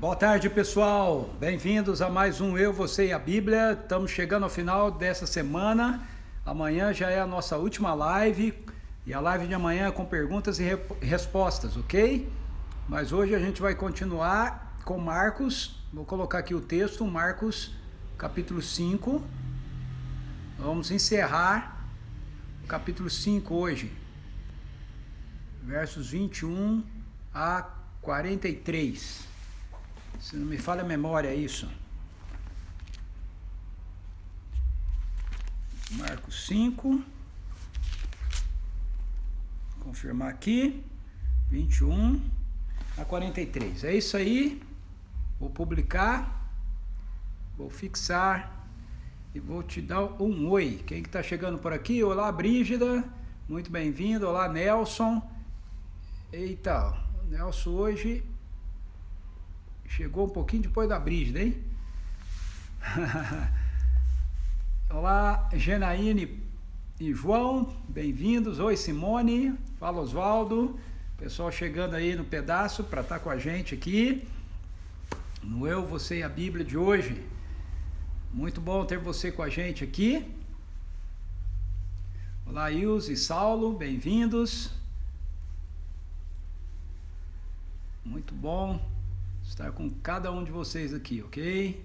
Boa tarde, pessoal. Bem-vindos a mais um Eu, Você e a Bíblia. Estamos chegando ao final dessa semana. Amanhã já é a nossa última live. E a live de amanhã é com perguntas e respostas, ok? Mas hoje a gente vai continuar com Marcos. Vou colocar aqui o texto, Marcos capítulo 5. Vamos encerrar o capítulo 5 hoje. Versos 21 a 43. Se não me falha a memória, é isso. Marcos 5. Confirmar aqui. 21 a 43. É isso aí. Vou publicar. Vou fixar. E vou te dar um oi. Quem que tá chegando por aqui? Olá, Brígida. Muito bem-vindo. Olá, Nelson. Eita, o Nelson hoje chegou um pouquinho depois da Brígida, hein? Olá, Genaíne e João, bem-vindos. Oi, Simone. Fala, Oswaldo. Pessoal chegando aí no pedaço para estar com a gente aqui no Eu, Você e a Bíblia de hoje. Muito bom ter você com a gente aqui. Olá, Ilse e Saulo, bem-vindos. Muito bom estar com cada um de vocês aqui, ok?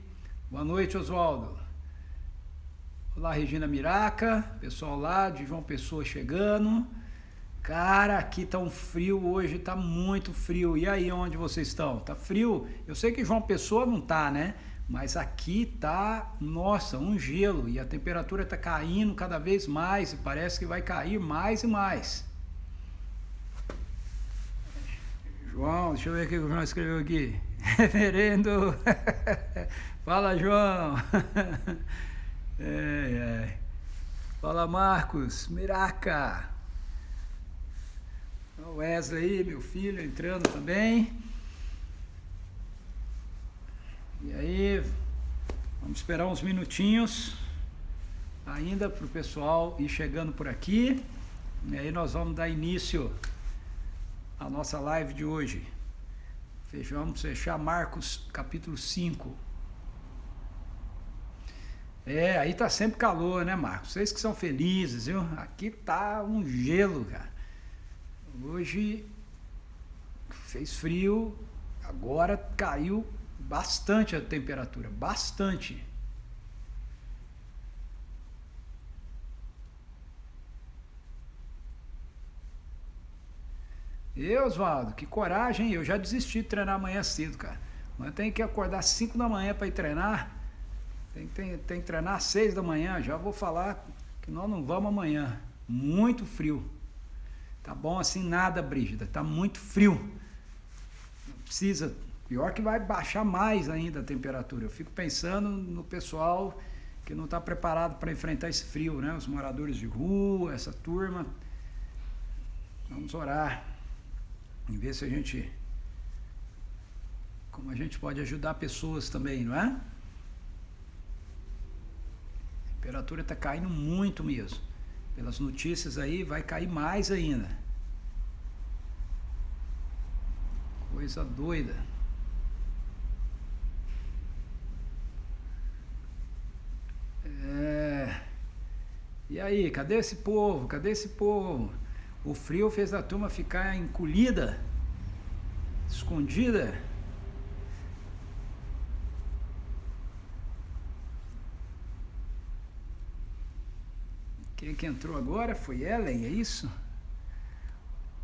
Boa noite, Oswaldo. Olá, Regina Miraca, pessoal lá de João Pessoa chegando. Cara, aqui tá um frio hoje, tá muito frio. E aí, onde vocês estão? Tá frio? Eu sei que João Pessoa não tá, né? Mas aqui tá, nossa, um gelo. E a temperatura tá caindo cada vez mais e parece que vai cair mais e mais. João, deixa eu ver o que o João escreveu aqui. Reverendo. Fala, João. Fala, Marcos. Miraca. O Wesley, meu filho, entrando também. E aí, vamos esperar uns minutinhos ainda para o pessoal ir chegando por aqui. E aí nós vamos dar início à nossa live de hoje. Vamos fechar Marcos capítulo 5. Aí tá sempre calor, né, Marcos? Vocês que são felizes, viu? Aqui tá um gelo, cara. Hoje fez frio, agora caiu bastante a temperatura, bastante. Oswaldo, que coragem, eu já desisti de treinar amanhã cedo, cara. Amanhã tem que acordar às 5 da manhã para ir treinar. Tem que treinar às 6 da manhã, já vou falar que nós não vamos amanhã. Muito frio. Tá bom assim nada, Brígida, tá muito frio. Não precisa, pior que vai baixar mais ainda a temperatura. Eu fico pensando no pessoal que não está preparado para enfrentar esse frio, né? Os moradores de rua, essa turma. Vamos orar. E ver se como a gente pode ajudar pessoas também, não é? A temperatura está caindo muito mesmo. Pelas notícias aí, vai cair mais ainda. Coisa doida. E aí, cadê esse povo? Cadê esse povo? O frio fez a turma ficar encolhida, escondida. Quem que entrou agora foi Ellen, é isso?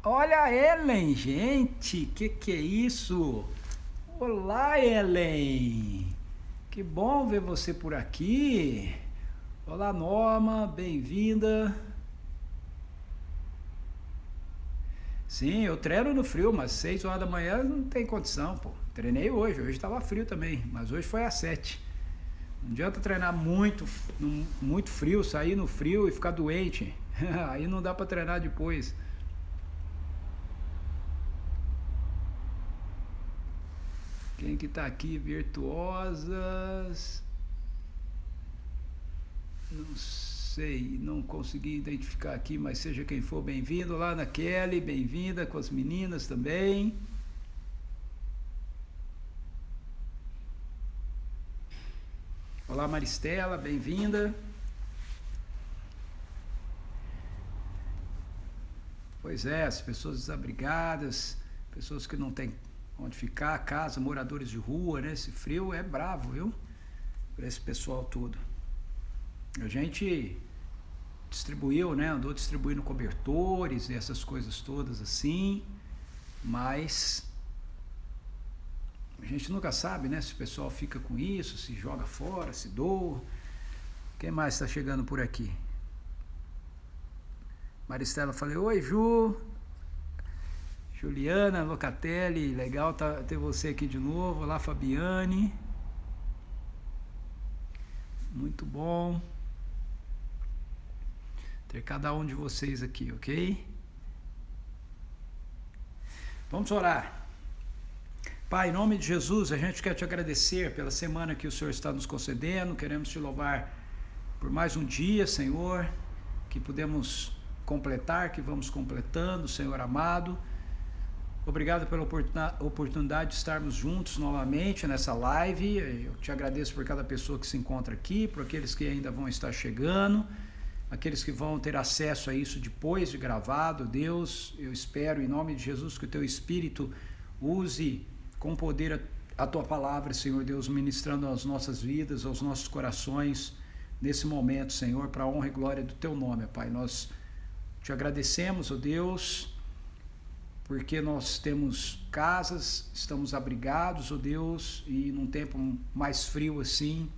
Olha a Ellen, gente, que é isso? Olá, Ellen, que bom ver você por aqui. Olá, Norma, bem-vinda. Sim, eu treino no frio, mas 6 horas da manhã não tem condição, pô. Treinei hoje estava frio também, mas hoje foi às 7. Não adianta treinar muito frio, sair no frio e ficar doente. Aí não dá para treinar depois. Quem que tá aqui? Virtuosas. Não sei, não consegui identificar aqui, mas seja quem for, bem-vindo. Lá na Kelly, bem-vinda com as meninas também. Olá, Maristela, bem-vinda. Pois é, as pessoas desabrigadas, pessoas que não têm onde ficar, casa, moradores de rua, né? Esse frio é bravo, viu? Para esse pessoal todo. A gente distribuiu, né? Andou distribuindo cobertores e essas coisas todas assim, mas a gente nunca sabe, né? Se o pessoal fica com isso, se joga fora, se doa. Quem mais está chegando por aqui? Maristela, falei, oi Ju, Juliana Locatelli, legal ter você aqui de novo. Olá, Fabiane, muito bom ter cada um de vocês aqui, ok? Vamos orar. Pai, em nome de Jesus, a gente quer te agradecer pela semana que o Senhor está nos concedendo, queremos te louvar por mais um dia, Senhor, que pudemos completar, que vamos completando, Senhor amado. Obrigado pela oportunidade de estarmos juntos novamente nessa live. Eu te agradeço por cada pessoa que se encontra aqui, por aqueles que ainda vão estar chegando, aqueles que vão ter acesso a isso depois de gravado. Deus, eu espero em nome de Jesus que o teu Espírito use com poder a tua palavra, Senhor Deus, ministrando às nossas vidas, aos nossos corações nesse momento, Senhor, para a honra e glória do teu nome, Pai. Nós te agradecemos, ó Deus, porque nós temos casas, estamos abrigados, ó Deus, e num tempo mais frio assim,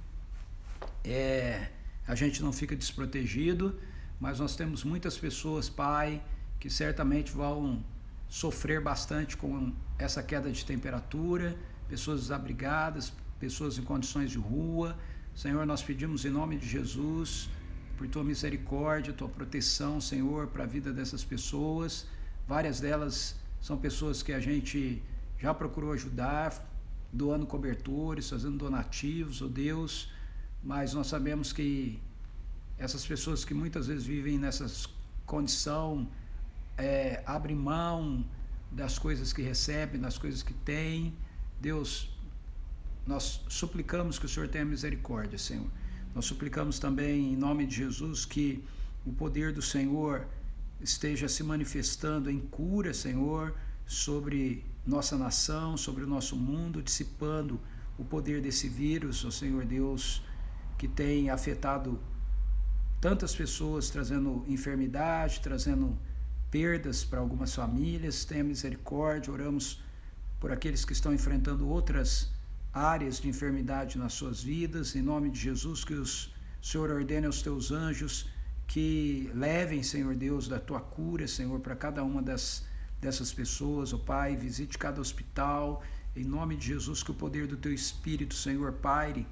a gente não fica desprotegido, mas nós temos muitas pessoas, Pai, que certamente vão sofrer bastante com essa queda de temperatura, pessoas desabrigadas, pessoas em condições de rua. Senhor, nós pedimos em nome de Jesus, por tua misericórdia, tua proteção, Senhor, para a vida dessas pessoas. Várias delas são pessoas que a gente já procurou ajudar, doando cobertores, fazendo donativos, ó Deus, mas nós sabemos que essas pessoas que muitas vezes vivem nessa condição, abrem mão das coisas que recebem, das coisas que têm. Deus, nós suplicamos que o Senhor tenha misericórdia, Senhor. Nós suplicamos também, em nome de Jesus, que o poder do Senhor esteja se manifestando em cura, Senhor, sobre nossa nação, sobre o nosso mundo, dissipando o poder desse vírus, ó Senhor Deus, que tem afetado tantas pessoas, trazendo enfermidade, trazendo perdas para algumas famílias. Tenha misericórdia. Oramos por aqueles que estão enfrentando outras áreas de enfermidade nas suas vidas, em nome de Jesus, que o Senhor ordene aos teus anjos que levem, Senhor Deus, da tua cura, Senhor, para cada uma dessas pessoas, ó Pai, visite cada hospital, em nome de Jesus, que o poder do teu Espírito, Senhor, paire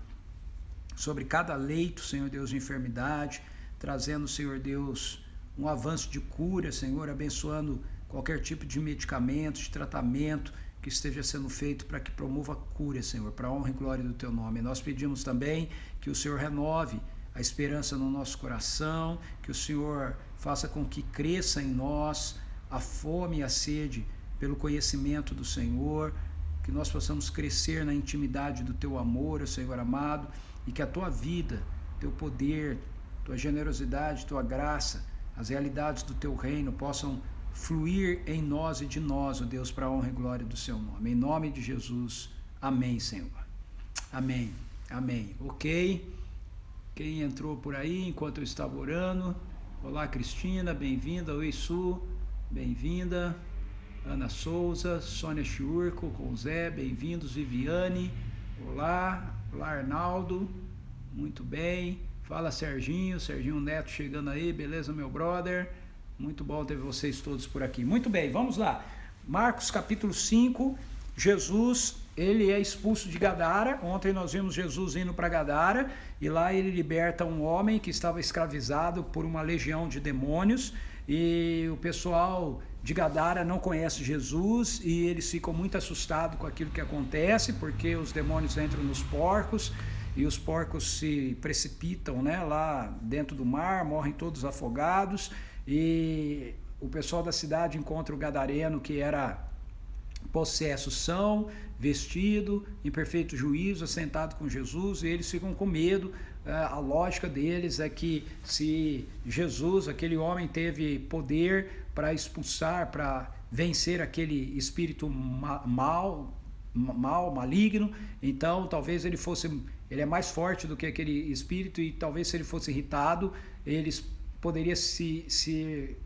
sobre cada leito, Senhor Deus, de enfermidade, trazendo, Senhor Deus, um avanço de cura, Senhor, abençoando qualquer tipo de medicamento, de tratamento que esteja sendo feito para que promova a cura, Senhor, para a honra e glória do teu nome. Nós pedimos também que o Senhor renove a esperança no nosso coração, que o Senhor faça com que cresça em nós a fome e a sede pelo conhecimento do Senhor, que nós possamos crescer na intimidade do teu amor, Senhor amado, e que a tua vida, teu poder, tua generosidade, tua graça, as realidades do teu reino possam fluir em nós e de nós, ó Deus, para a honra e glória do seu nome. Em nome de Jesus, amém, Senhor. Amém, amém. Ok? Quem entrou por aí enquanto eu estava orando? Olá, Cristina, bem-vinda. Oi, Su, bem-vinda. Ana Souza, Sônia Chiurco, com Zé, bem-vindos. Viviane, olá. Olá, Arnaldo, muito bem. Fala, Serginho Neto chegando aí, beleza, meu brother? Muito bom ter vocês todos por aqui. Muito bem, vamos lá. Marcos capítulo 5, Jesus, ele é expulso de Gadara. Ontem nós vimos Jesus indo para Gadara e lá ele liberta um homem que estava escravizado por uma legião de demônios, e o pessoal de Gadara não conhece Jesus e eles ficam muito assustados com aquilo que acontece, porque os demônios entram nos porcos e os porcos se precipitam, né, lá dentro do mar, morrem todos afogados. E o pessoal da cidade encontra o gadareno, que era possessos são, vestido, em perfeito juízo, assentado com Jesus, e eles ficam com medo. A lógica deles é que se Jesus, aquele homem, teve poder para expulsar, para vencer aquele espírito maligno, então talvez ele é mais forte do que aquele espírito, e talvez se ele fosse irritado, eles poderiam se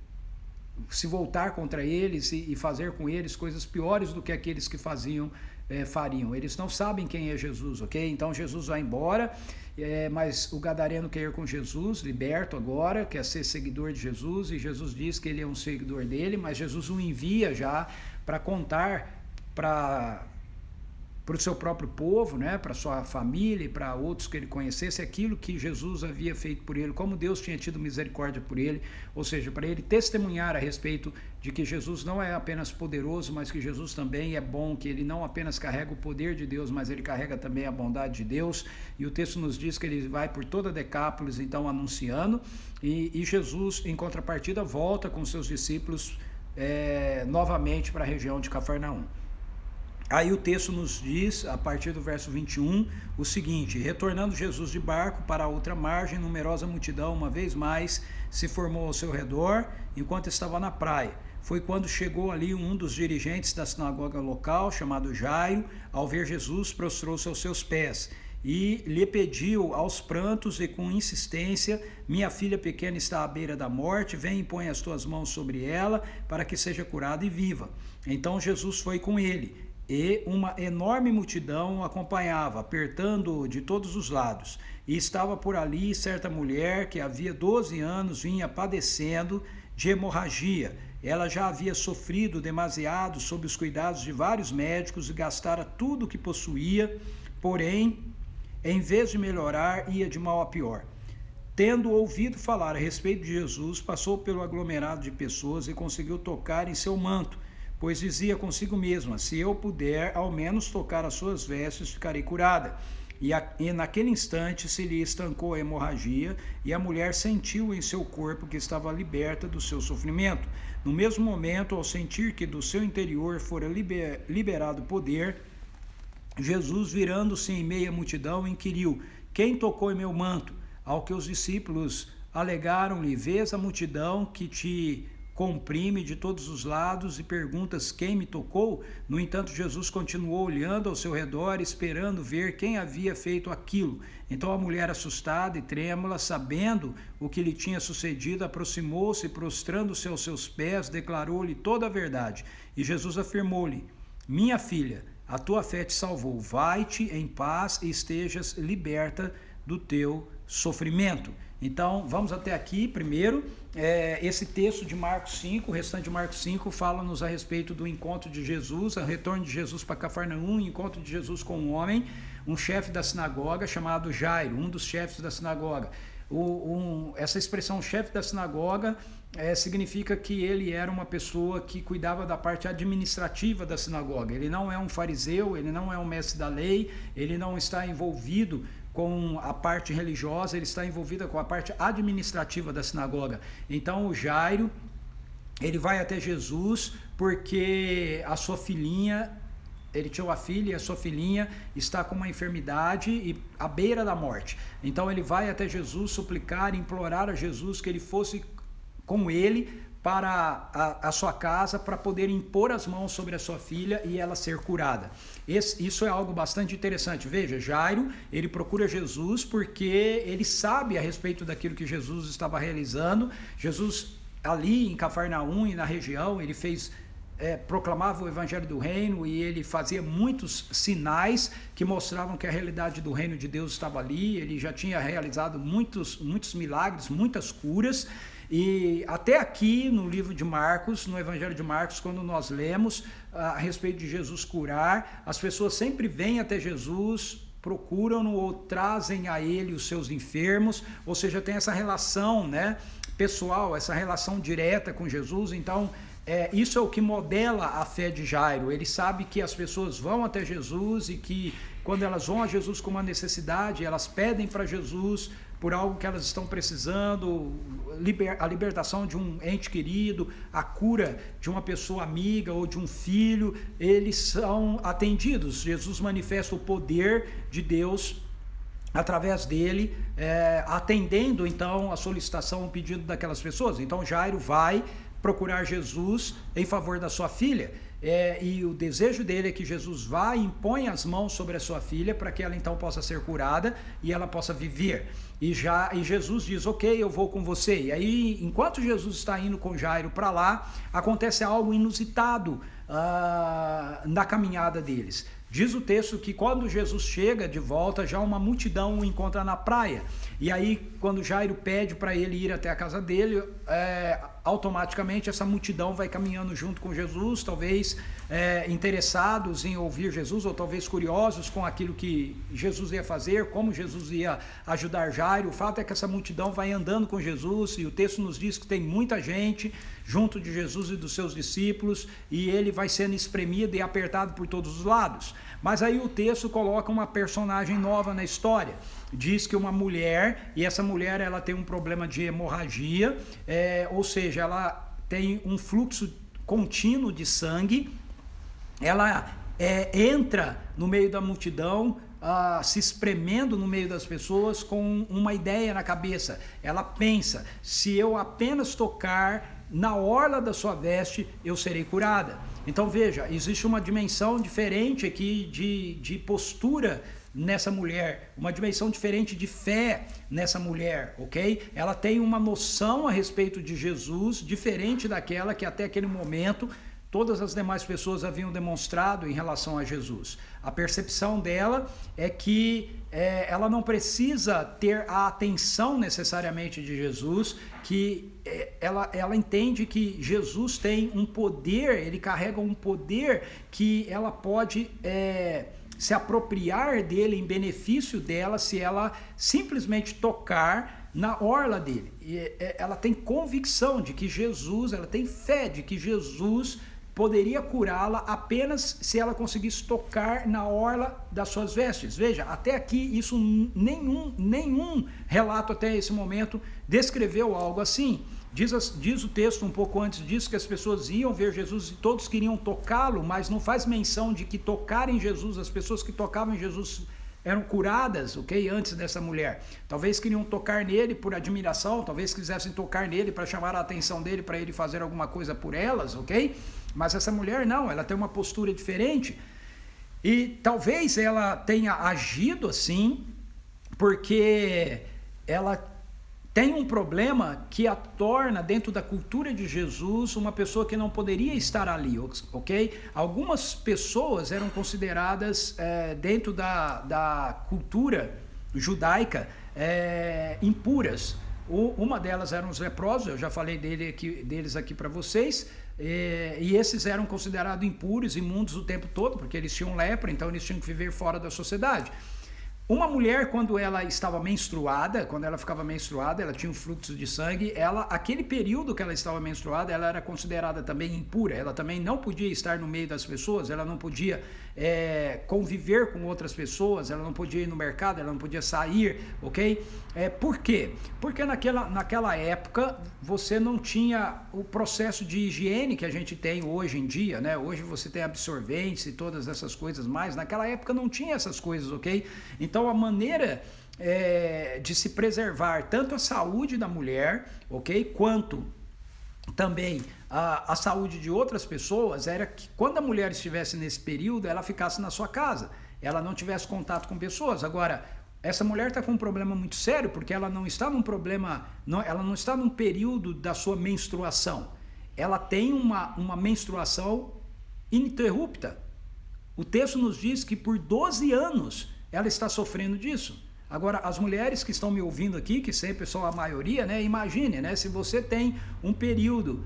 voltar contra eles e fazer com eles coisas piores do que aqueles que fariam. Eles não sabem quem é Jesus, ok? Então Jesus vai embora, mas o gadareno quer ir com Jesus, liberto agora, quer ser seguidor de Jesus, e Jesus diz que ele é um seguidor dele, mas Jesus o envia já para contar para o seu próprio povo, né, para sua família e para outros que ele conhecesse, aquilo que Jesus havia feito por ele, como Deus tinha tido misericórdia por ele, ou seja, para ele testemunhar a respeito de que Jesus não é apenas poderoso, mas que Jesus também é bom, que ele não apenas carrega o poder de Deus, mas ele carrega também a bondade de Deus, e o texto nos diz que ele vai por toda Decápolis, então, anunciando, e Jesus, em contrapartida, volta com seus discípulos novamente para a região de Cafarnaum. Aí o texto nos diz, a partir do verso 21, o seguinte: retornando Jesus de barco para a outra margem, numerosa multidão, uma vez mais, se formou ao seu redor, enquanto estava na praia. Foi quando chegou ali um dos dirigentes da sinagoga local, chamado Jairo. Ao ver Jesus, prostrou-se aos seus pés e lhe pediu aos prantos e com insistência: minha filha pequena está à beira da morte, vem e põe as tuas mãos sobre ela, para que seja curada e viva. Então Jesus foi com ele, e uma enorme multidão o acompanhava, apertando-o de todos os lados. E estava por ali certa mulher que havia 12 anos vinha padecendo de hemorragia. Ela já havia sofrido demasiado sob os cuidados de vários médicos e gastara tudo o que possuía, porém, em vez de melhorar, ia de mal a pior. Tendo ouvido falar a respeito de Jesus, passou pelo aglomerado de pessoas e conseguiu tocar em seu manto, pois dizia consigo mesma: se eu puder ao menos tocar as suas vestes, ficarei curada. E naquele instante se lhe estancou a hemorragia, e a mulher sentiu em seu corpo que estava liberta do seu sofrimento. No mesmo momento, ao sentir que do seu interior fora liberado poder, Jesus, virando-se em meia multidão, inquiriu: quem tocou em meu manto? Ao que os discípulos alegaram-lhe: vês a multidão que te comprime de todos os lados e perguntas: quem me tocou? No entanto, Jesus continuou olhando ao seu redor, esperando ver quem havia feito aquilo. Então a mulher, assustada e trêmula, sabendo o que lhe tinha sucedido, aproximou-se, prostrando-se aos seus pés, declarou-lhe toda a verdade. E Jesus afirmou-lhe: minha filha, a tua fé te salvou, vai-te em paz e estejas liberta do teu sofrimento. Então, vamos até aqui primeiro. Esse texto de Marcos 5, o restante de Marcos 5, fala-nos a respeito do encontro de Jesus, o retorno de Jesus para Cafarnaum, o encontro de Jesus com um homem, um chefe da sinagoga chamado Jairo, um dos chefes da sinagoga. Essa expressão chefe da sinagoga significa que ele era uma pessoa que cuidava da parte administrativa da sinagoga. Ele não é um fariseu, ele não é um mestre da lei, ele não está envolvido com a parte religiosa, ele está envolvido com a parte administrativa da sinagoga. Então o Jairo, ele vai até Jesus porque a sua filhinha, ele tinha uma filha e a sua filhinha está com uma enfermidade e à beira da morte. Então ele vai até Jesus suplicar, implorar a Jesus que ele fosse com ele para a sua casa, para poder impor as mãos sobre a sua filha e ela ser curada. Isso é algo bastante interessante. Veja, Jairo, ele procura Jesus porque ele sabe a respeito daquilo que Jesus estava realizando. Jesus, ali em Cafarnaum e na região, ele proclamava o evangelho do reino e ele fazia muitos sinais que mostravam que a realidade do reino de Deus estava ali. Ele já tinha realizado muitos milagres, muitas curas. E até aqui no livro de Marcos, no evangelho de Marcos, quando nós lemos a respeito de Jesus curar, as pessoas sempre vêm até Jesus, procuram-no ou trazem a ele os seus enfermos, ou seja, tem essa relação, né, pessoal, essa relação direta com Jesus. Então isso é o que modela a fé de Jairo. Ele sabe que as pessoas vão até Jesus e que quando elas vão a Jesus com uma necessidade, elas pedem para Jesus por algo que elas estão precisando, a libertação de um ente querido, a cura de uma pessoa amiga ou de um filho, eles são atendidos. Jesus manifesta o poder de Deus através dele, atendendo então a solicitação, o pedido daquelas pessoas. Então Jairo vai procurar Jesus em favor da sua filha, e o desejo dele é que Jesus vá e impõe as mãos sobre a sua filha para que ela então possa ser curada e ela possa viver. E Jesus diz, ok, eu vou com você. E aí, enquanto Jesus está indo com Jairo para lá, acontece algo inusitado na caminhada deles. Diz o texto que quando Jesus chega de volta, já uma multidão o encontra na praia. E aí, quando Jairo pede para ele ir até a casa dele, automaticamente essa multidão vai caminhando junto com Jesus, talvez interessados em ouvir Jesus, ou talvez curiosos com aquilo que Jesus ia fazer, como Jesus ia ajudar Jairo. O fato é que essa multidão vai andando com Jesus, e o texto nos diz que tem muita gente junto de Jesus e dos seus discípulos, e ele vai sendo espremido e apertado por todos os lados. Mas aí o texto coloca uma personagem nova na história. Diz que uma mulher, e essa mulher ela tem um problema de hemorragia, ou seja, ela tem um fluxo contínuo de sangue, ela entra no meio da multidão, se espremendo no meio das pessoas com uma ideia na cabeça. Ela pensa, se eu apenas tocar na orla da sua veste, eu serei curada. Então veja, existe uma dimensão diferente aqui de postura nessa mulher, uma dimensão diferente de fé nessa mulher, ok? Ela tem uma noção a respeito de Jesus diferente daquela que até aquele momento todas as demais pessoas haviam demonstrado em relação a Jesus. A percepção dela é que ela não precisa ter a atenção necessariamente de Jesus, que ela entende que Jesus tem um poder, ele carrega um poder que ela pode se apropriar dele em benefício dela se ela simplesmente tocar na orla dele. Ela tem convicção de que Jesus, ela tem fé de que Jesus poderia curá-la apenas se ela conseguisse tocar na orla das suas vestes. Veja, até aqui isso nenhum relato até esse momento descreveu algo assim. Diz o texto um pouco antes disso que as pessoas iam ver Jesus e todos queriam tocá-lo, mas não faz menção de que tocar em Jesus, as pessoas que tocavam em Jesus eram curadas, ok? Antes dessa mulher. Talvez queriam tocar nele por admiração, talvez quisessem tocar nele para chamar a atenção dele, para ele fazer alguma coisa por elas, ok? Mas essa mulher não, ela tem uma postura diferente. E talvez ela tenha agido assim porque ela tem um problema que a torna, dentro da cultura de Jesus, uma pessoa que não poderia estar ali, ok? Algumas pessoas eram consideradas, dentro da cultura judaica, impuras. Uma delas eram os leprosos, eu já falei deles aqui para vocês, e esses eram considerados impuros, imundos o tempo todo, porque eles tinham lepra, então eles tinham que viver fora da sociedade. Uma mulher, quando ela estava menstruada, quando ela ficava menstruada, ela tinha um fluxo de sangue, aquele período que ela estava menstruada, ela era considerada também impura, ela também não podia estar no meio das pessoas, ela não podia conviver com outras pessoas, ela não podia ir no mercado, ela não podia sair, ok? Por quê? Porque naquela época você não tinha o processo de higiene que a gente tem hoje em dia, né? Hoje você tem absorventes e todas essas coisas mais, naquela época não tinha essas coisas, ok? Então a maneira de se preservar tanto a saúde da mulher, ok? Quanto também a saúde de outras pessoas era que quando a mulher estivesse nesse período, ela ficasse na sua casa, ela não tivesse contato com pessoas. Agora, essa mulher está com um problema muito sério, porque ela não está ela não está num período da sua menstruação, ela tem uma menstruação ininterrupta. O texto nos diz que por 12 anos ela está sofrendo disso. Agora, as mulheres que estão me ouvindo aqui, que sempre são a maioria, né? Imagine, né? Se você tem um período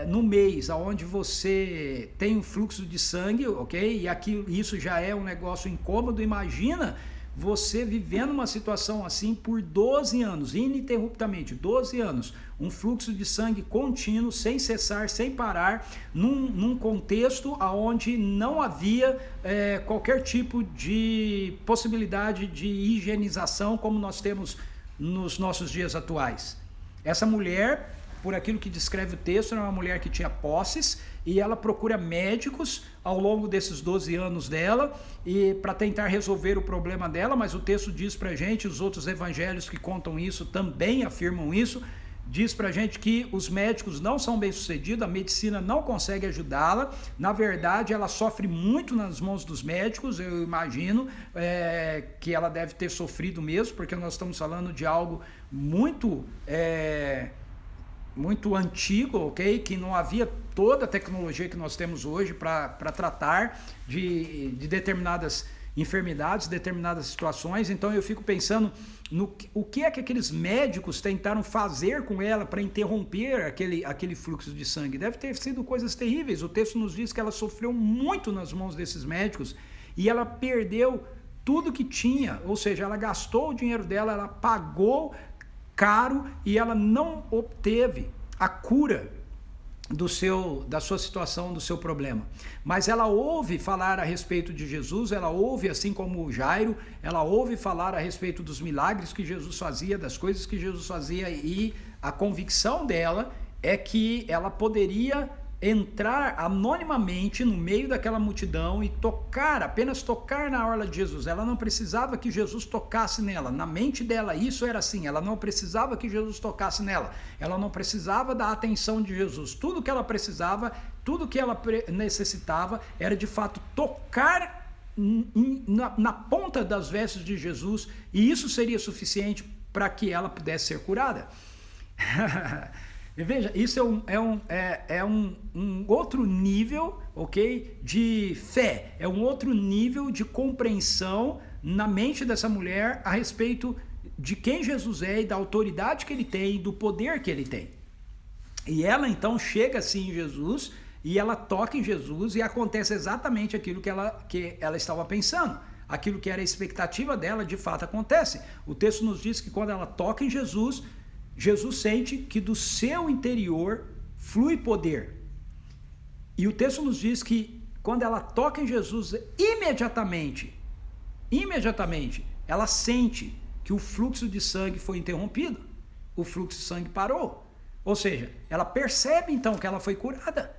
no mês onde você tem um fluxo de sangue, ok? E isso já é um negócio incômodo, imagina você vivendo uma situação assim por 12 anos, ininterruptamente, 12 anos, um fluxo de sangue contínuo, sem cessar, sem parar, num contexto onde não havia qualquer tipo de possibilidade de higienização, como nós temos nos nossos dias atuais. Essa mulher, por aquilo que descreve o texto, era uma mulher que tinha posses e ela procura médicos ao longo desses 12 anos dela e para tentar resolver o problema dela, mas o texto diz pra gente, os outros evangelhos que contam isso também afirmam isso, diz pra gente que os médicos não são bem-sucedidos, a medicina não consegue ajudá-la, na verdade ela sofre muito nas mãos dos médicos, eu imagino que ela deve ter sofrido mesmo, porque nós estamos falando de algo muito antigo, ok? Que não havia toda a tecnologia que nós temos hoje para tratar de determinadas enfermidades, determinadas situações. Então eu fico pensando o que é que aqueles médicos tentaram fazer com ela para interromper aquele fluxo de sangue. Deve ter sido coisas terríveis. O texto nos diz que ela sofreu muito nas mãos desses médicos e ela perdeu tudo que tinha, ou seja, ela gastou o dinheiro dela, ela pagou caro e ela não obteve a cura da sua situação, do seu problema. Mas ela ouve falar a respeito de Jesus, ela ouve, assim como Jairo, ela ouve falar a respeito dos milagres que Jesus fazia, das coisas que Jesus fazia, e a convicção dela é que ela poderia entrar anonimamente no meio daquela multidão e apenas tocar na orla de Jesus. Ela não precisava que Jesus tocasse nela. Na mente dela isso era assim, ela não precisava que Jesus tocasse nela, ela não precisava da atenção de Jesus. Tudo que ela precisava, tudo que ela necessitava era de fato tocar na ponta das vestes de Jesus, e isso seria suficiente para que ela pudesse ser curada. E veja, isso é um outro nível, ok, de fé, é um outro nível de compreensão na mente dessa mulher a respeito de quem Jesus é e da autoridade que ele tem, do poder que ele tem. E ela então chega assim em Jesus e ela toca em Jesus e acontece exatamente aquilo que ela estava pensando. Aquilo que era a expectativa dela, de fato acontece. O texto nos diz que quando ela toca em Jesus, Jesus sente que do seu interior flui poder. E o texto nos diz que quando ela toca em Jesus, imediatamente, ela sente que o fluxo de sangue foi interrompido. O fluxo de sangue parou. Ou seja, ela percebe então que ela foi curada.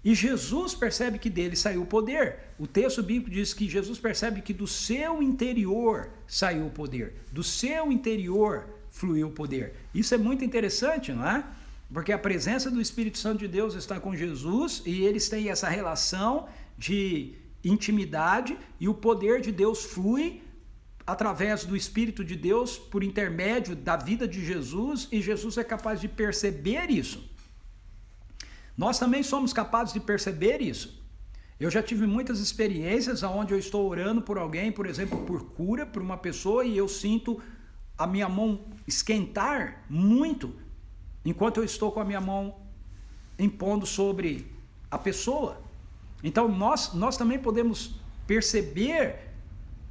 E Jesus percebe que dele saiu o poder. O texto bíblico diz que Jesus percebe que do seu interior saiu o poder. Do seu interior fluiu o poder. Isso é muito interessante, não é? Porque a presença do Espírito Santo de Deus está com Jesus e eles têm essa relação de intimidade e o poder de Deus flui através do Espírito de Deus por intermédio da vida de Jesus, e Jesus é capaz de perceber isso. Nós também somos capazes de perceber isso. Eu já tive muitas experiências onde eu estou orando por alguém, por exemplo, por cura, por uma pessoa, e eu sinto a minha mão esquentar muito enquanto eu estou com a minha mão impondo sobre a pessoa. Então nós também podemos perceber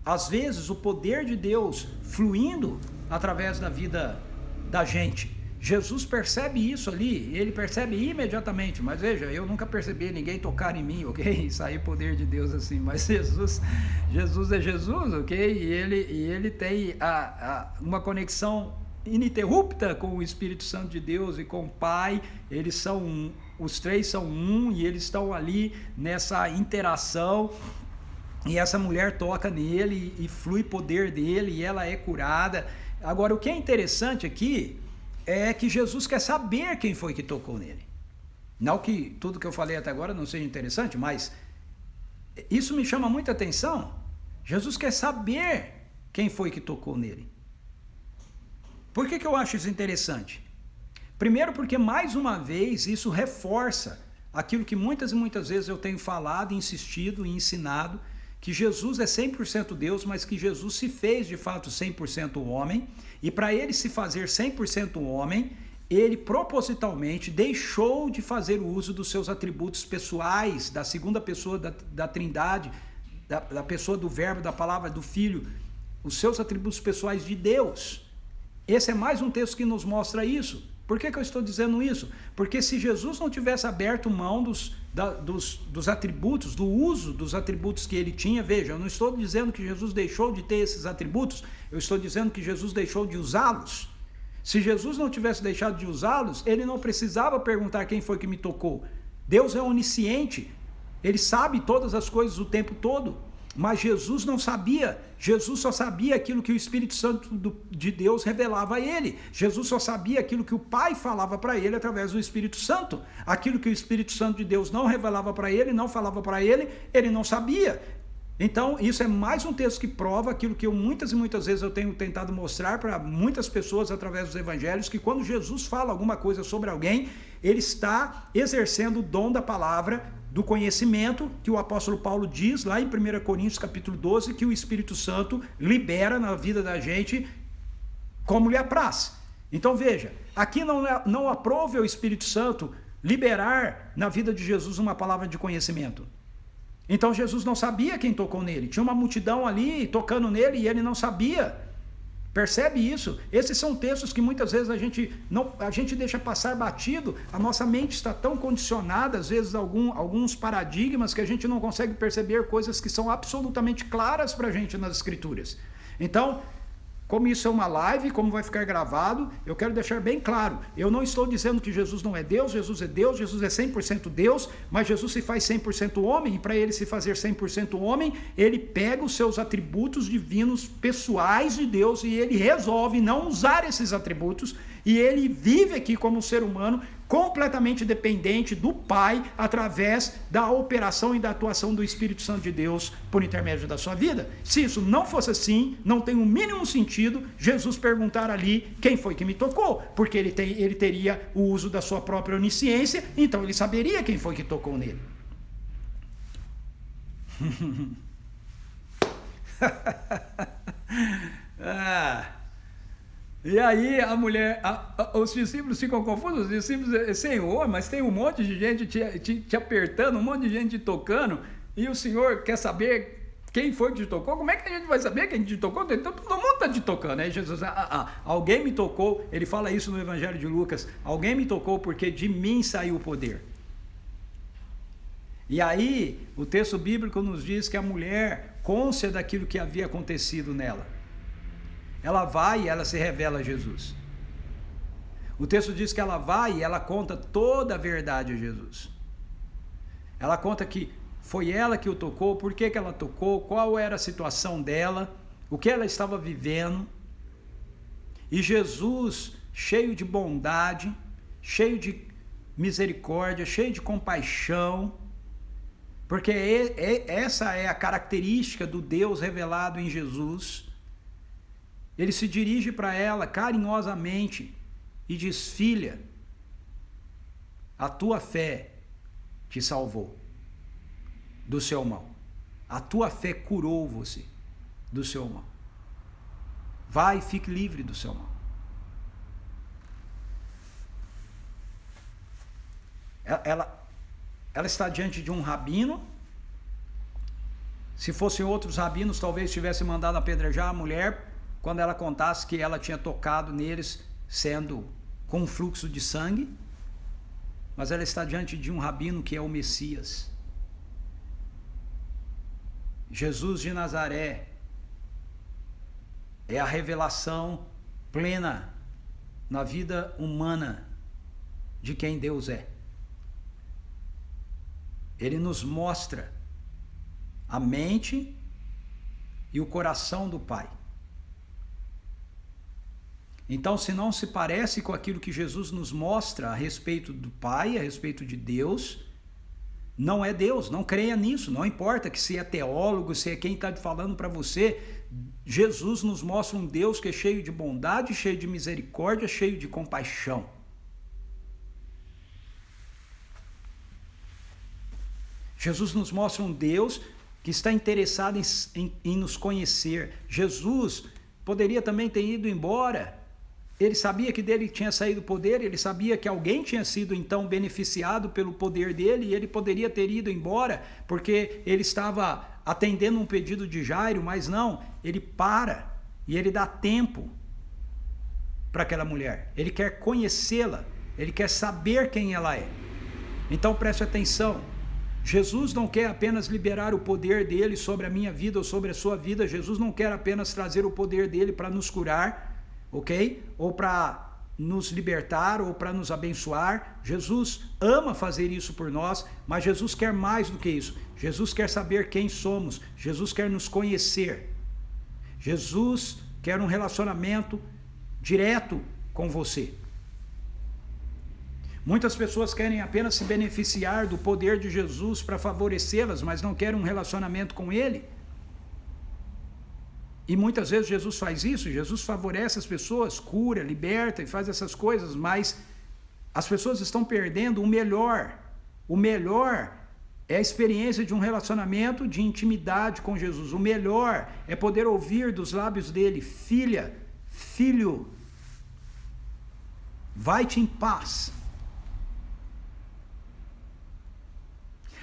às vezes o poder de Deus fluindo através da vida da gente. Jesus percebe isso ali, ele percebe imediatamente, mas veja, eu nunca percebi ninguém tocar em mim, ok? Sair poder de Deus assim, mas Jesus é Jesus, ok? E ele tem uma conexão ininterrupta com o Espírito Santo de Deus e com o Pai. Eles são os três são um e eles estão ali nessa interação. E essa mulher toca nele e flui poder dele e ela é curada. Agora, o que é interessante aqui é que Jesus quer saber quem foi que tocou nele. Não que tudo que eu falei até agora não seja interessante, mas isso me chama muita atenção. Jesus quer saber quem foi que tocou nele. Por que eu acho isso interessante? Primeiro porque, mais uma vez, isso reforça aquilo que muitas e muitas vezes eu tenho falado, insistido e ensinado, que Jesus é 100% Deus, mas que Jesus se fez de fato 100% homem, e para ele se fazer 100% homem, ele propositalmente deixou de fazer o uso dos seus atributos pessoais, da segunda pessoa da Trindade, da pessoa do Verbo, da palavra do Filho, os seus atributos pessoais de Deus. Esse é mais um texto que nos mostra isso. Por que eu estou dizendo isso? Porque se Jesus não tivesse aberto mão dos atributos, do uso dos atributos que ele tinha. Veja, eu não estou dizendo que Jesus deixou de ter esses atributos, eu estou dizendo que Jesus deixou de usá-los. Se Jesus não tivesse deixado de usá-los, ele não precisava perguntar quem foi que me tocou. Deus é onisciente, ele sabe todas as coisas o tempo todo, mas Jesus não sabia. Jesus só sabia aquilo que o Espírito Santo de Deus revelava a ele. Jesus só sabia aquilo que o Pai falava para ele através do Espírito Santo. Aquilo que o Espírito Santo de Deus não revelava para ele, não falava para ele, ele não sabia. Então, isso é mais um texto que prova aquilo que eu muitas e muitas vezes eu tenho tentado mostrar para muitas pessoas através dos evangelhos, que quando Jesus fala alguma coisa sobre alguém, ele está exercendo o dom da palavra, do conhecimento, que o apóstolo Paulo diz lá em 1 Coríntios capítulo 12, que o Espírito Santo libera na vida da gente como lhe apraz. Então veja, aqui não aprove ao Espírito Santo liberar na vida de Jesus uma palavra de conhecimento. Então Jesus não sabia quem tocou nele, tinha uma multidão ali tocando nele e ele não sabia. Percebe isso? Esses são textos que muitas vezes a gente deixa passar batido. A nossa mente está tão condicionada, às vezes, a alguns paradigmas, que a gente não consegue perceber coisas que são absolutamente claras para a gente nas Escrituras. Então, como isso é uma live, como vai ficar gravado, eu quero deixar bem claro, eu não estou dizendo que Jesus não é Deus, Jesus é 100% Deus, mas Jesus se faz 100% homem, e para ele se fazer 100% homem, ele pega os seus atributos divinos pessoais de Deus e ele resolve não usar esses atributos, e ele vive aqui como um ser humano completamente dependente do Pai através da operação e da atuação do Espírito Santo de Deus por intermédio da sua vida. Se isso não fosse assim, não tem o mínimo sentido Jesus perguntar ali quem foi que me tocou, porque ele teria o uso da sua própria onisciência, então ele saberia quem foi que tocou nele. E aí a mulher, os discípulos ficam confusos, os discípulos dizem, Senhor, mas tem um monte de gente te apertando, um monte de gente te tocando, e o Senhor quer saber quem foi que te tocou? Como é que a gente vai saber quem te tocou? Então todo mundo está te tocando. Aí Jesus, alguém me tocou, ele fala isso no Evangelho de Lucas, alguém me tocou porque de mim saiu o poder. E aí o texto bíblico nos diz que a mulher, cônscia daquilo que havia acontecido nela, ela vai e ela se revela a Jesus. O texto diz que ela vai e ela conta toda a verdade a Jesus. Ela conta que foi ela que o tocou, por que ela tocou, qual era a situação dela, o que ela estava vivendo. E Jesus, cheio de bondade, cheio de misericórdia, cheio de compaixão, porque essa é a característica do Deus revelado em Jesus. Ele se dirige para ela carinhosamente e diz, filha, a tua fé te salvou do seu mal. A tua fé curou você do seu mal. Vai e fique livre do seu mal. Ela está diante de um rabino. Se fossem outros rabinos, talvez tivesse mandado apedrejar a mulher quando ela contasse que ela tinha tocado neles sendo com um fluxo de sangue, mas ela está diante de um rabino que é o Messias. Jesus de Nazaré é a revelação plena na vida humana de quem Deus é. Ele nos mostra a mente e o coração do Pai. Então, se não se parece com aquilo que Jesus nos mostra a respeito do Pai, a respeito de Deus, não é Deus, não creia nisso, não importa que se é teólogo, se é quem está falando para você, Jesus nos mostra um Deus que é cheio de bondade, cheio de misericórdia, cheio de compaixão. Jesus nos mostra um Deus que está interessado em nos conhecer. Jesus poderia também ter ido embora. Ele sabia que dele tinha saído o poder, ele sabia que alguém tinha sido então beneficiado pelo poder dele, e ele poderia ter ido embora, porque ele estava atendendo um pedido de Jairo, mas não, ele para e ele dá tempo para aquela mulher. Ele quer conhecê-la, ele quer saber quem ela é. Então preste atenção, Jesus não quer apenas liberar o poder dele sobre a minha vida ou sobre a sua vida. Jesus não quer apenas trazer o poder dele para nos curar, ok? Ou para nos libertar ou para nos abençoar. Jesus ama fazer isso por nós, mas Jesus quer mais do que isso. Jesus quer saber quem somos. Jesus quer nos conhecer. Jesus quer um relacionamento direto com você. Muitas pessoas querem apenas se beneficiar do poder de Jesus para favorecê-las, mas não querem um relacionamento com Ele. E muitas vezes Jesus faz isso, Jesus favorece as pessoas, cura, liberta e faz essas coisas, mas as pessoas estão perdendo o melhor. O melhor é a experiência de um relacionamento de intimidade com Jesus. O melhor é poder ouvir dos lábios dele: filha, filho, vai-te em paz.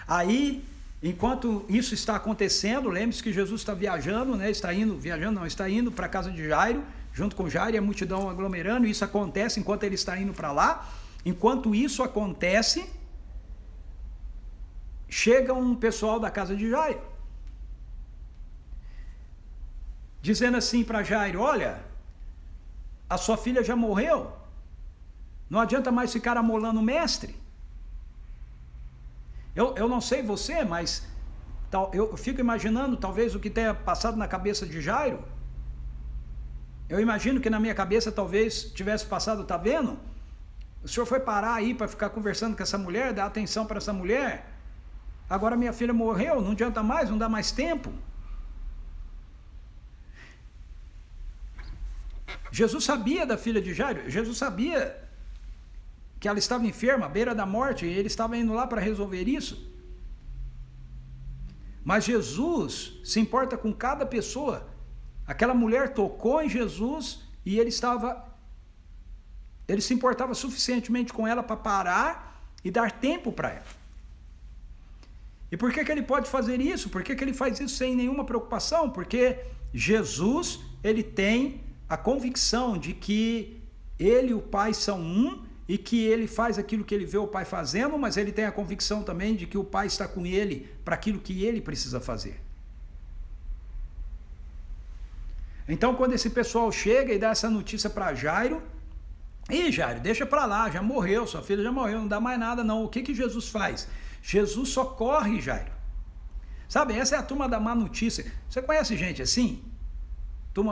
Aí, enquanto isso está acontecendo, lembre-se que Jesus está viajando, né? Está indo para a casa de Jairo, junto com Jairo e a multidão aglomerando. Isso acontece enquanto ele está indo para lá. Enquanto isso acontece, chega um pessoal da casa de Jairo, dizendo assim para Jairo: olha, a sua filha já morreu, não adianta mais ficar amolando o mestre. Eu não sei você, mas eu fico imaginando talvez o que tenha passado na cabeça de Jairo. Eu imagino que na minha cabeça talvez tivesse passado: tá vendo? O senhor foi parar aí para ficar conversando com essa mulher, dar atenção para essa mulher. Agora minha filha morreu, não adianta mais, não dá mais tempo. Jesus sabia da filha de Jairo, Jesus sabia que ela estava enferma, à beira da morte, e ele estava indo lá para resolver isso. Mas Jesus se importa com cada pessoa. Aquela mulher tocou em Jesus e ele se importava suficientemente com ela para parar e dar tempo para ela. E por que ele pode fazer isso? Por que ele faz isso sem nenhuma preocupação? Porque Jesus, ele tem a convicção de que ele e o Pai são um, e que ele faz aquilo que ele vê o Pai fazendo, mas ele tem a convicção também de que o Pai está com ele para aquilo que ele precisa fazer. Então, quando esse pessoal chega e dá essa notícia para Jairo: ih, Jairo, deixa para lá, já morreu, sua filha já morreu, não dá mais nada não. O que Jesus faz? Jesus socorre Jairo. Sabe, essa é a turma da má notícia. Você conhece gente assim?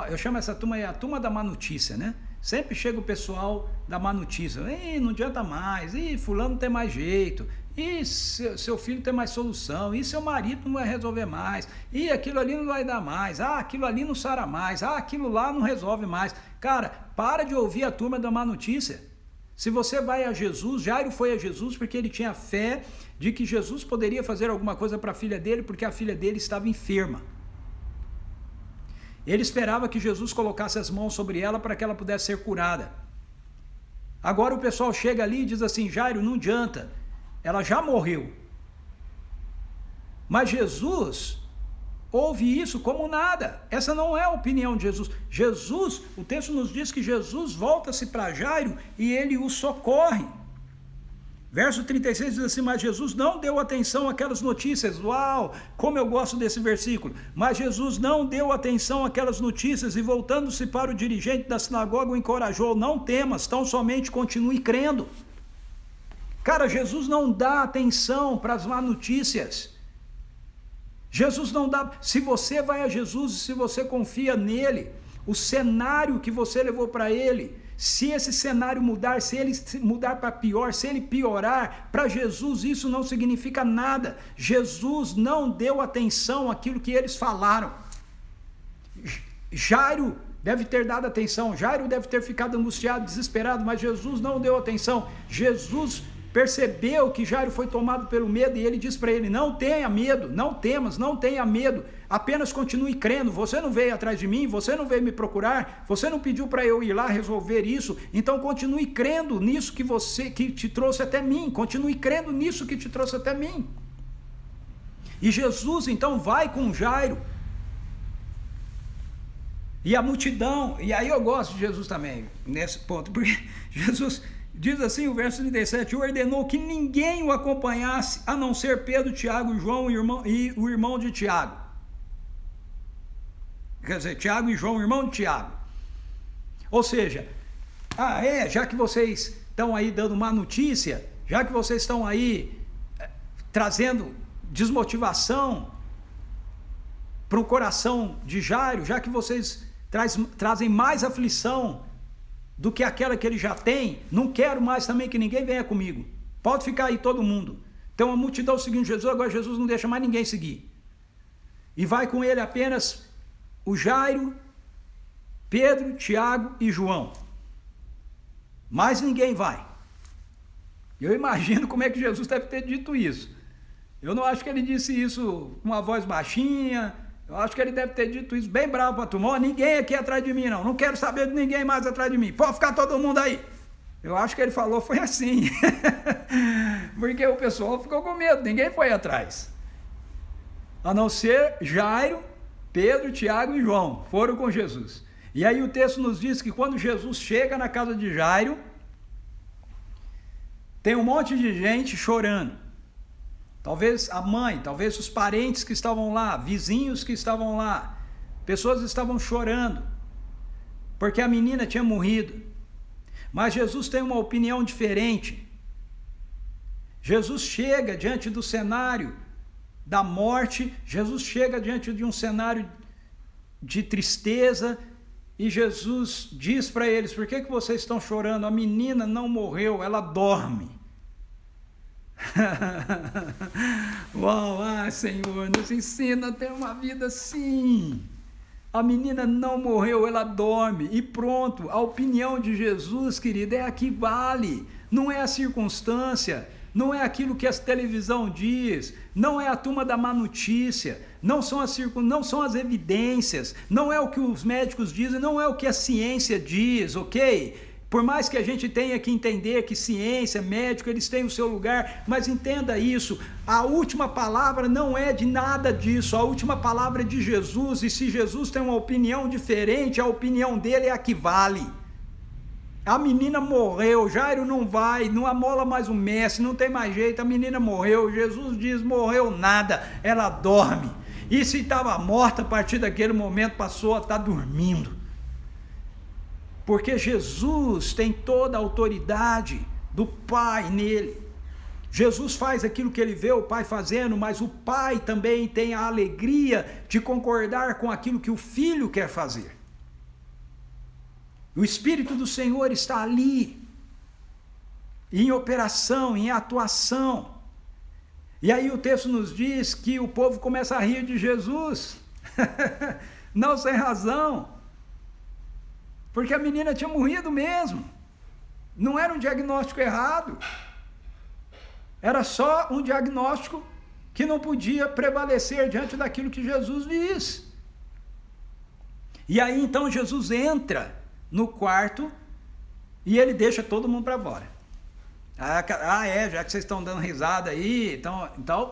Eu chamo essa turma aí a turma da má notícia, né? Sempre chega o pessoal da má notícia: ih, não adianta mais, ih, fulano tem mais jeito, ih, seu filho tem mais solução, ih, seu marido não vai resolver mais, ih, aquilo ali não vai dar mais, aquilo ali não sara mais, aquilo lá não resolve mais. Cara, para de ouvir a turma da má notícia. Se você vai a Jesus, Jairo foi a Jesus porque ele tinha fé de que Jesus poderia fazer alguma coisa para a filha dele, porque a filha dele estava enferma. Ele esperava que Jesus colocasse as mãos sobre ela para que ela pudesse ser curada. Agora o pessoal chega ali e diz assim: Jairo, não adianta, ela já morreu. Mas Jesus ouve isso como nada. Essa não é a opinião de Jesus. Jesus, o texto nos diz que Jesus volta-se para Jairo e ele o socorre. Verso 36 diz assim: mas Jesus não deu atenção àquelas notícias. Uau, como eu gosto desse versículo. Mas Jesus não deu atenção àquelas notícias e, voltando-se para o dirigente da sinagoga, o encorajou: não temas, tão somente continue crendo. Cara, Jesus não dá atenção para as má notícias. Jesus não dá. Se você vai a Jesus e se você confia nele, o cenário que você levou para ele, se esse cenário mudar, se ele mudar para pior, se ele piorar, para Jesus isso não significa nada. Jesus não deu atenção àquilo que eles falaram. Jairo deve ter dado atenção, Jairo deve ter ficado angustiado, desesperado, mas Jesus não deu atenção. Jesus percebeu que Jairo foi tomado pelo medo e ele diz para ele: não tenha medo, não temas, não tenha medo, apenas continue crendo. Você não veio atrás de mim, você não veio me procurar, você não pediu para eu ir lá resolver isso, então continue crendo nisso que te trouxe até mim, continue crendo nisso que te trouxe até mim. E Jesus então vai com Jairo, e a multidão, e aí eu gosto de Jesus também, nesse ponto, porque Diz assim o verso 37, ordenou que ninguém o acompanhasse, a não ser Pedro, Tiago e João e o irmão de Tiago. Quer dizer, Tiago e João, irmão de Tiago. Ou seja, já que vocês estão aí dando má notícia, já que vocês estão aí trazendo desmotivação para o coração de Jairo, já que vocês trazem mais aflição do que aquela que ele já tem, não quero mais também que ninguém venha comigo. Pode ficar aí todo mundo. Tem uma multidão seguindo Jesus, agora Jesus não deixa mais ninguém seguir. E vai com ele apenas o Jairo, Pedro, Tiago e João. Mais ninguém vai. Eu imagino como é que Jesus deve ter dito isso. Eu não acho que ele disse isso com uma voz baixinha. Eu acho que ele deve ter dito isso bem bravo para a turma. Ninguém aqui atrás de mim, não. Não quero saber de ninguém mais atrás de mim. Pode ficar todo mundo aí. Eu acho que ele falou foi assim. Porque o pessoal ficou com medo. Ninguém foi atrás. A não ser Jairo, Pedro, Tiago e João. Foram com Jesus. E aí o texto nos diz que quando Jesus chega na casa de Jairo, tem um monte de gente chorando. Talvez a mãe, talvez os parentes que estavam lá, vizinhos que estavam lá, pessoas estavam chorando, porque a menina tinha morrido. Mas Jesus tem uma opinião diferente. Jesus chega diante do cenário da morte, Jesus chega diante de um cenário de tristeza, e Jesus diz para eles, por que vocês estão chorando? A menina não morreu, ela dorme. Uau, Senhor, nos ensina a ter uma vida assim. A menina não morreu, ela dorme. E pronto, a opinião de Jesus, querida, é a que vale. Não é a circunstância, não é aquilo que a televisão diz, não é a turma da má notícia, não são as evidências, não é o que os médicos dizem, não é o que a ciência diz, ok? Por mais que a gente tenha que entender que ciência, médico, eles têm o seu lugar, mas entenda isso, a última palavra não é de nada disso, a última palavra é de Jesus, e se Jesus tem uma opinião diferente, a opinião dele é a que vale. A menina morreu, Jairo não vai, não amola mais o mestre, não tem mais jeito, a menina morreu, Jesus diz, morreu nada, ela dorme. E se estava morta, a partir daquele momento passou a estar dormindo. Porque Jesus tem toda a autoridade do Pai nele. Jesus faz aquilo que ele vê o Pai fazendo, mas o Pai também tem a alegria de concordar com aquilo que o Filho quer fazer. O Espírito do Senhor está ali, em operação, em atuação. E aí o texto nos diz que o povo começa a rir de Jesus, não sem razão. Porque a menina tinha morrido mesmo. Não era um diagnóstico errado. Era só um diagnóstico que não podia prevalecer diante daquilo que Jesus diz. E aí então Jesus entra no quarto e ele deixa todo mundo para fora. Já que vocês estão dando risada aí, então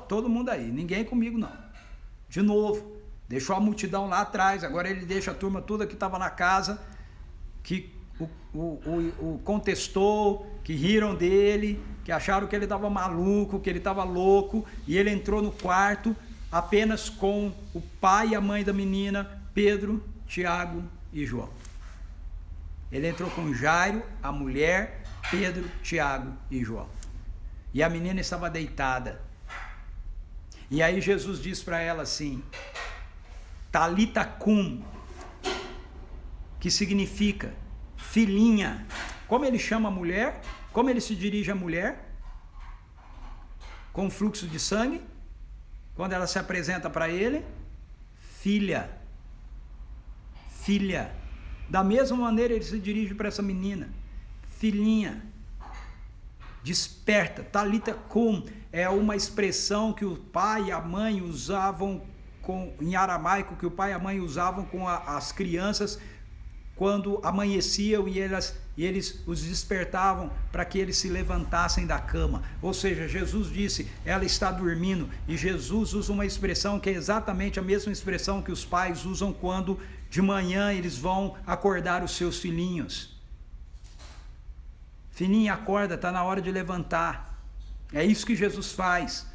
todo mundo aí, ninguém comigo não. De novo, deixou a multidão lá atrás, agora ele deixa a turma toda que estava na casa, que o contestou, que riram dele, que acharam que ele estava maluco, que ele estava louco, e ele entrou no quarto apenas com o pai e a mãe da menina, Pedro, Tiago e João. Ele entrou com Jairo, a mulher, Pedro, Tiago e João. E a menina estava deitada. E aí Jesus diz para ela assim, Talita cum, que significa filhinha. Como ele chama a mulher? Como ele se dirige à mulher? Com fluxo de sangue? Quando ela se apresenta para ele? Filha. Filha. Da mesma maneira ele se dirige para essa menina. Filhinha. Desperta. Talita cum é uma expressão que o pai e a mãe usavam em aramaico, que o pai e a mãe usavam com as crianças quando amanheciam e eles os despertavam para que eles se levantassem da cama. Ou seja, Jesus disse, ela está dormindo, e Jesus usa uma expressão que é exatamente a mesma expressão que os pais usam quando de manhã eles vão acordar os seus filhinhos. Filhinha, acorda, está na hora de levantar. É isso que Jesus faz.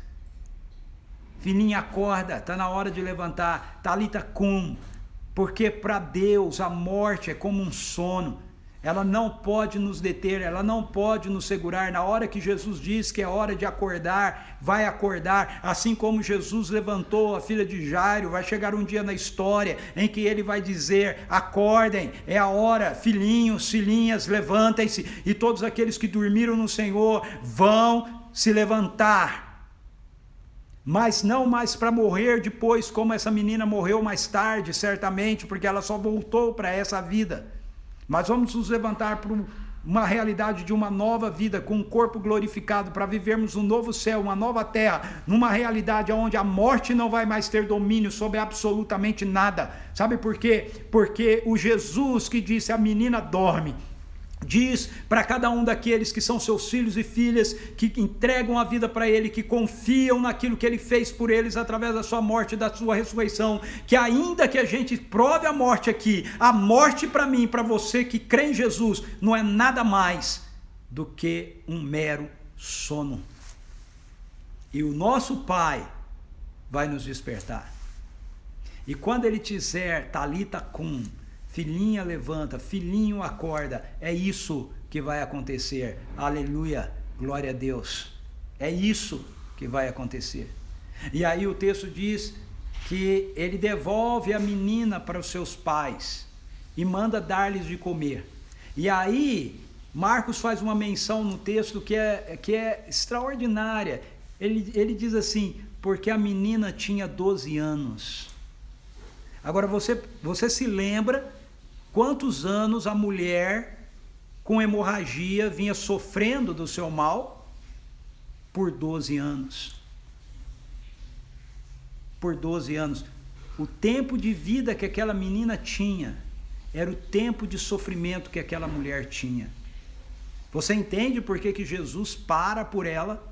Filhinha, acorda, está na hora de levantar. Talita cum. Porque para Deus a morte é como um sono. Ela não pode nos deter, ela não pode nos segurar. Na hora que Jesus diz que é hora de acordar, vai acordar. Assim como Jesus levantou a filha de Jairo, vai chegar um dia na história em que ele vai dizer: acordem, é a hora, filhinhos, filhinhas, levantem-se. E todos aqueles que dormiram no Senhor vão se levantar. Mas não mais para morrer depois, como essa menina morreu mais tarde, certamente, porque ela só voltou para essa vida. Mas vamos nos levantar para uma realidade de uma nova vida, com um corpo glorificado, para vivermos um novo céu, uma nova terra, numa realidade onde a morte não vai mais ter domínio sobre absolutamente nada. Sabe por quê? Porque o Jesus que disse: a menina dorme, diz para cada um daqueles que são seus filhos e filhas, que entregam a vida para Ele, que confiam naquilo que Ele fez por eles através da sua morte e da sua ressurreição, que ainda que a gente prove a morte aqui, a morte para mim, para você que crê em Jesus, não é nada mais do que um mero sono. E o nosso Pai vai nos despertar. E quando Ele disser Talita cum, filhinha levanta, filhinho acorda, é isso que vai acontecer. Aleluia, glória a Deus. É isso que vai acontecer. E aí o texto diz que ele devolve a menina para os seus pais e manda dar-lhes de comer. E aí Marcos faz uma menção no texto que é extraordinária. Ele diz assim: porque a menina tinha 12 anos. Agora você se lembra quantos anos a mulher com hemorragia vinha sofrendo do seu mal? Por 12 anos. Por 12 anos. O tempo de vida que aquela menina tinha era o tempo de sofrimento que aquela mulher tinha. Você entende por que Jesus para por ela?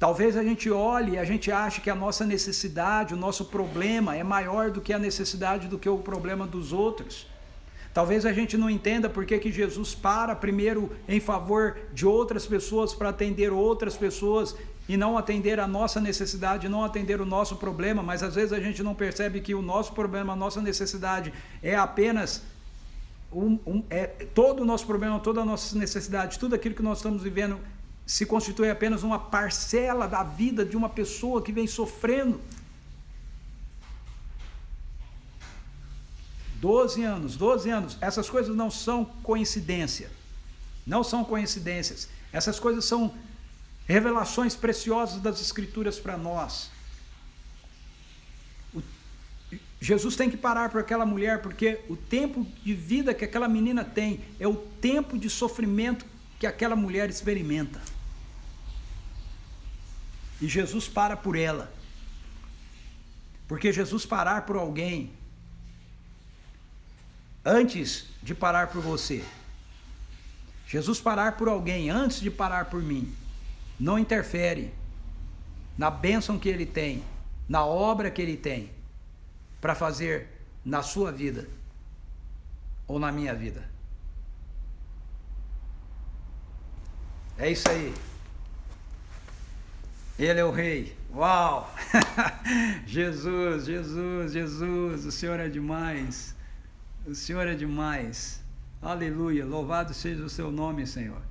Talvez a gente olhe e a gente ache que a nossa necessidade, o nosso problema é maior do que a necessidade, do que o problema dos outros. Talvez a gente não entenda por que Jesus para primeiro em favor de outras pessoas, para atender outras pessoas e não atender a nossa necessidade, não atender o nosso problema. Mas às vezes a gente não percebe que o nosso problema, a nossa necessidade é apenas todo o nosso problema, toda a nossa necessidade, tudo aquilo que nós estamos vivendo se constitui apenas uma parcela da vida de uma pessoa que vem sofrendo. 12 anos, essas coisas não são coincidência, não são coincidências, essas coisas são revelações preciosas das Escrituras para nós. Jesus tem que parar por aquela mulher, porque o tempo de vida que aquela menina tem é o tempo de sofrimento que aquela mulher experimenta. E Jesus para por ela. Porque Jesus parar por alguém, antes de parar por você, Jesus parar por alguém antes de parar por mim, não interfere na bênção que Ele tem, na obra que Ele tem para fazer na sua vida ou na minha vida. É isso aí. Ele é o Rei. Uau! Jesus, Jesus, Jesus, o Senhor é demais. O Senhor é demais. Aleluia, louvado seja o seu nome, Senhor.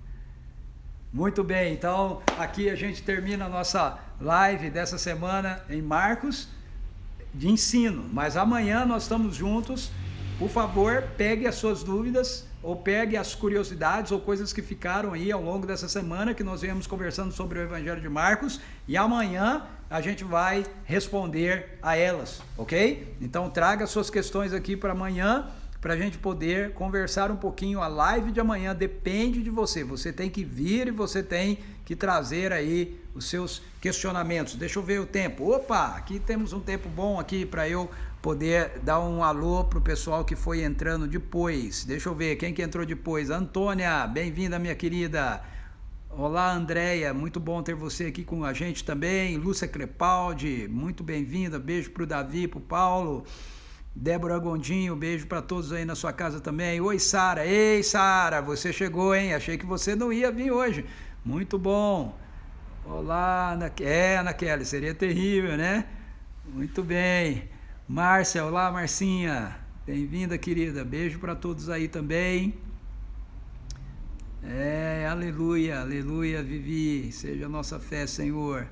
Muito bem, então aqui a gente termina a nossa live dessa semana em Marcos, de ensino. Mas amanhã nós estamos juntos. Por favor, pegue as suas dúvidas, ou pegue as curiosidades ou coisas que ficaram aí ao longo dessa semana, que nós viemos conversando sobre o Evangelho de Marcos, e amanhã a gente vai responder a elas, ok? Então traga suas questões aqui para amanhã, para a gente poder conversar um pouquinho. A live de amanhã depende de você, você tem que vir e você tem que trazer aí os seus questionamentos. Deixa eu ver o tempo. Opa, aqui temos um tempo bom aqui para eu poder dar um alô para o pessoal que foi entrando depois. Deixa eu ver quem que entrou depois. Antônia, bem-vinda, minha querida. Olá, Andréia, muito bom ter você aqui com a gente também. Lúcia Crepaldi, muito bem-vinda. Beijo para o Davi, para o Paulo. Débora Gondinho, beijo para todos aí na sua casa também. Oi, Sara. Ei, Sara, você chegou, hein? Achei que você não ia vir hoje. Muito bom. Olá, Ana Kelly, seria terrível, né? Muito bem. Márcia, olá, Marcinha. Bem-vinda, querida. Beijo para todos aí também. Aleluia, aleluia, Vivi. Seja a nossa fé, Senhor.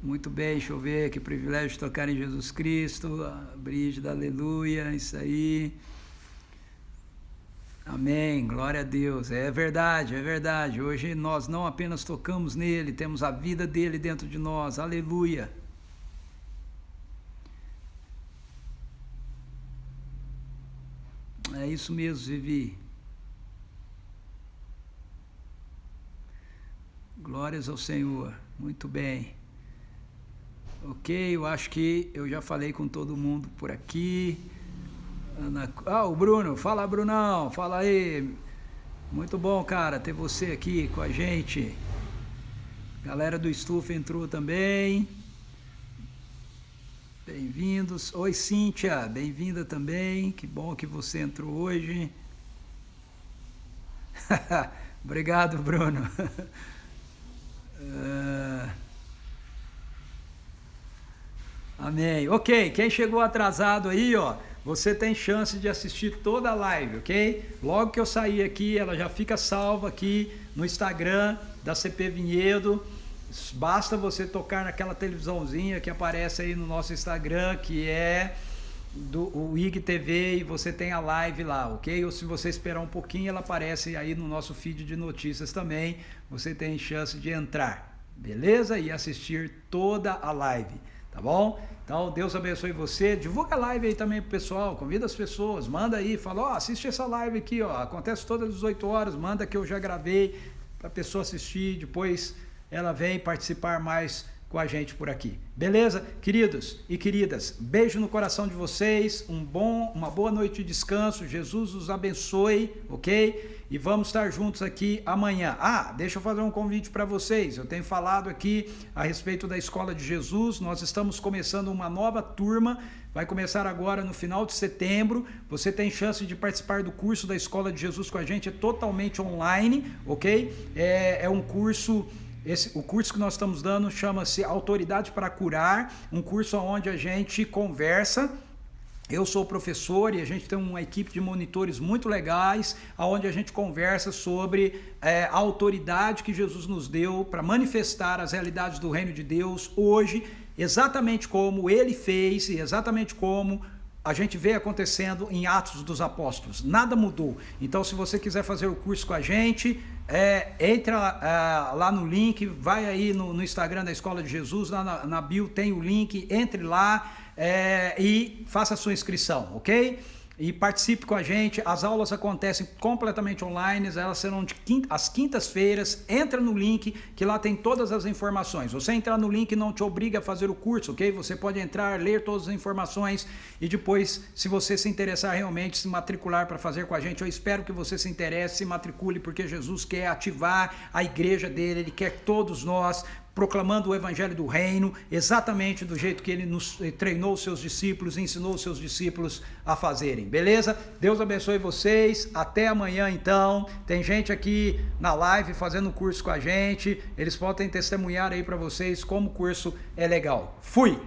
Muito bem, deixa eu ver, que privilégio de tocar em Jesus Cristo, a Brígida, aleluia, isso aí, amém, glória a Deus, é verdade, hoje nós não apenas tocamos nele, temos a vida dele dentro de nós, aleluia. É isso mesmo, Vivi. Glórias ao Senhor, muito bem. Ok, eu acho que eu já falei com todo mundo por aqui. O Bruno, fala Brunão, fala aí. Muito bom, cara, ter você aqui com a gente. Galera do Estufa entrou também. Bem-vindos. Oi, Cíntia, bem-vinda também. Que bom que você entrou hoje. Obrigado, Bruno. Amém. Ok, quem chegou atrasado aí, ó, você tem chance de assistir toda a live, ok? Logo que eu sair aqui, ela já fica salva aqui no Instagram da CP Vinhedo. Basta você tocar naquela televisãozinha que aparece aí no nosso Instagram, que é o IGTV, e você tem a live lá, ok? Ou se você esperar um pouquinho, ela aparece aí no nosso feed de notícias também. Você tem chance de entrar, beleza? E assistir toda a live. Tá bom? Então, Deus abençoe você. Divulga a live aí também pro pessoal. Convida as pessoas. Manda aí. Fala, ó, assiste essa live aqui, ó. Acontece todas as 18 horas. Manda que eu já gravei pra pessoa assistir. Depois ela vem participar mais com a gente por aqui. Beleza? Queridos e queridas, beijo no coração de vocês. Uma boa noite de descanso. Jesus os abençoe, ok? E vamos estar juntos aqui amanhã. Deixa eu fazer um convite para vocês. Eu tenho falado aqui a respeito da Escola de Jesus. Nós estamos começando uma nova turma. Vai começar agora no final de setembro. Você tem chance de participar do curso da Escola de Jesus com a gente. É totalmente online, ok? É um curso... O curso que nós estamos dando chama-se Autoridade para Curar, um curso onde a gente conversa. Eu sou professor e a gente tem uma equipe de monitores muito legais, onde a gente conversa sobre a autoridade que Jesus nos deu para manifestar as realidades do reino de Deus hoje, exatamente como ele fez e exatamente como a gente vê acontecendo em Atos dos Apóstolos. Nada mudou. Então, se você quiser fazer o curso com a gente, entra lá no link, vai aí no Instagram da Escola de Jesus, lá na bio tem o link, entre lá e faça a sua inscrição, ok? E participe com a gente. As aulas acontecem completamente online, elas serão às quintas-feiras. Entra no link que lá tem todas as informações. Você entrar no link não te obriga a fazer o curso, ok? Você pode entrar, ler todas as informações e depois, se você se interessar realmente, se matricular para fazer com a gente. Eu espero que você se interesse, se matricule, porque Jesus quer ativar a igreja dele, ele quer todos nós proclamando o evangelho do reino, exatamente do jeito que ele nos treinou os seus discípulos, ensinou os seus discípulos a fazerem, beleza? Deus abençoe vocês, até amanhã então. Tem gente aqui na live fazendo curso com a gente, eles podem testemunhar aí para vocês como o curso é legal. Fui!